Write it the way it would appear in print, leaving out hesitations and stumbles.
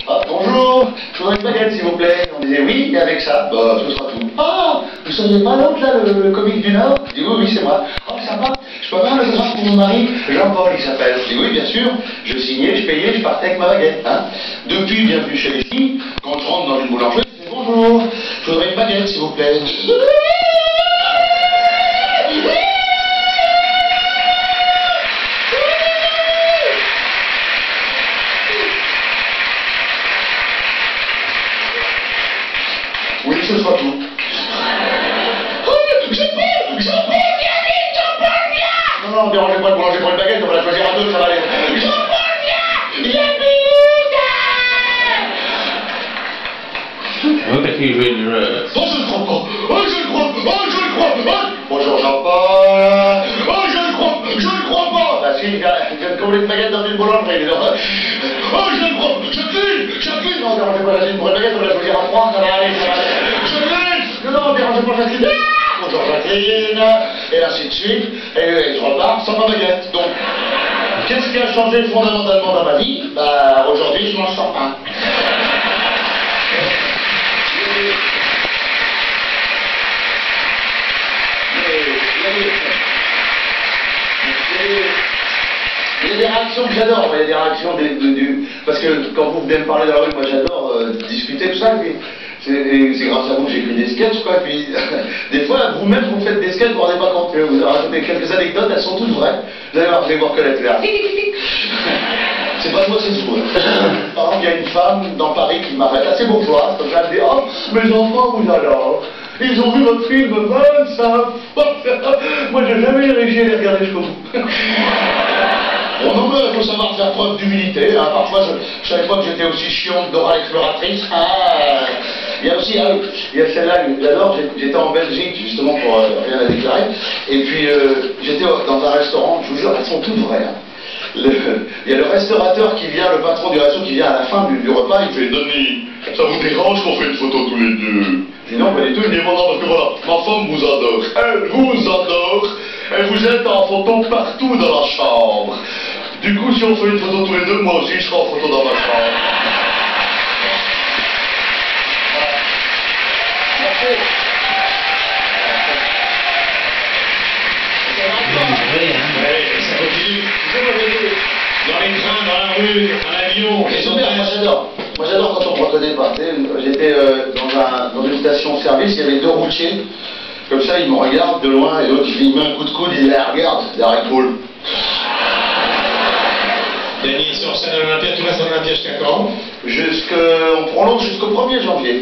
Ah, bonjour, je voudrais une baguette s'il vous plaît. On disait oui, et avec ça, bah ce sera tout. Ah, vous seriez pas l'autre là, le comique du Nord? Je dis oui, oui, c'est moi. Oh, sympa, je peux avoir le autographe pour mon mari, Jean-Paul il s'appelle. Je dis oui, bien sûr, je signais, je payais, je partais avec ma baguette. Hein. Depuis, bienvenue chez les filles, quand je rentre dans une boulangerie, je dis bonjour, je voudrais une baguette s'il vous plaît. Oui, ce sera tout. Jean-Paul, viens vite, Jean-Paul, viens! Non, non, dérangez pas le boulanger pour une baguette, on va la choisir à deux, ça va aller. Jean-Paul, viens! Viens vite! Oui, parce qu'il jouait le... Oh, je ne crois pas! Oh, je ne crois pas! Oh, je ne crois pas! Bonjour, Jean-Paul! Oh, je ne crois pas! Bah si, il vient de commander une baguette dans une boulangerie. Oh, je ne crois pas! Jacqueline! Non, dérangez pas Jacqueline pour une baguette, on va la choisir à trois, ça va aller, ça va aller. Jacqueline! Non, dérangez pas Jacqueline! Bonjour Jacqueline, et ainsi de suite, et je repars sans ma baguette. Donc, qu'est-ce qui a changé fondamentalement dans ma vie? Bah, aujourd'hui, je mange sans pain. Il y a des réactions que j'adore, il y a des réactions parce que quand vous venez me parler dans la rue, moi j'adore discuter tout ça, puis c'est grâce à vous que j'écris des sketchs, quoi, puis des fois vous-même vous faites des sketchs, vous ne vous rendez pas compte, vous rajoutez quelques anecdotes, elles sont toutes vraies, vous allez voir reconnaître là. C'est pas de moi, c'est de vous. Par exemple, il y a une femme dans Paris qui m'arrête, assez bourgeoise, comme ça, elle me dit « Oh, mes enfants vous adorent. Ils ont vu votre film 25 fois. Moi, j'ai jamais réussi à les regarder jusqu'au bout. » Bon, donc, il faut savoir faire preuve d'humilité. Hein. Parfois, je savais pas que j'étais aussi chiante Dora l'exploratrice. Il y a aussi, il y a celle-là que j'adore. J'étais en Belgique, justement, pour rien à déclarer. Et puis, j'étais dans un restaurant, je vous jure, elles sont toutes vraies. Hein. Il y a le restaurateur qui vient, le patron du resto qui vient à la fin du repas, il fait « Denis, ça vous dérange qu'on fait une photo tous les deux ?» Je dis « Non, pas du tout. » Il dit « Non, parce que voilà, ma femme vous adore. Elle vous adore. Et vous êtes en photo partout dans la chambre. Du coup, si on fait une photo tous les deux, moi aussi, je serai en photo dans ma chambre. » Dans les trains, dans la rue, à l'avion, moi j'adore quand on me reconnaît pas. J'étais dans une station-service, il y avait deux routiers. Comme ça, ils me regardent de loin et l'autre, il met un coup de coude, il dit « Regarde, derrière cool. » Denis, sur scène à l'Olympia, tu restes à l'Olympia jusqu'à quand? On prolonge jusqu'au 1er janvier.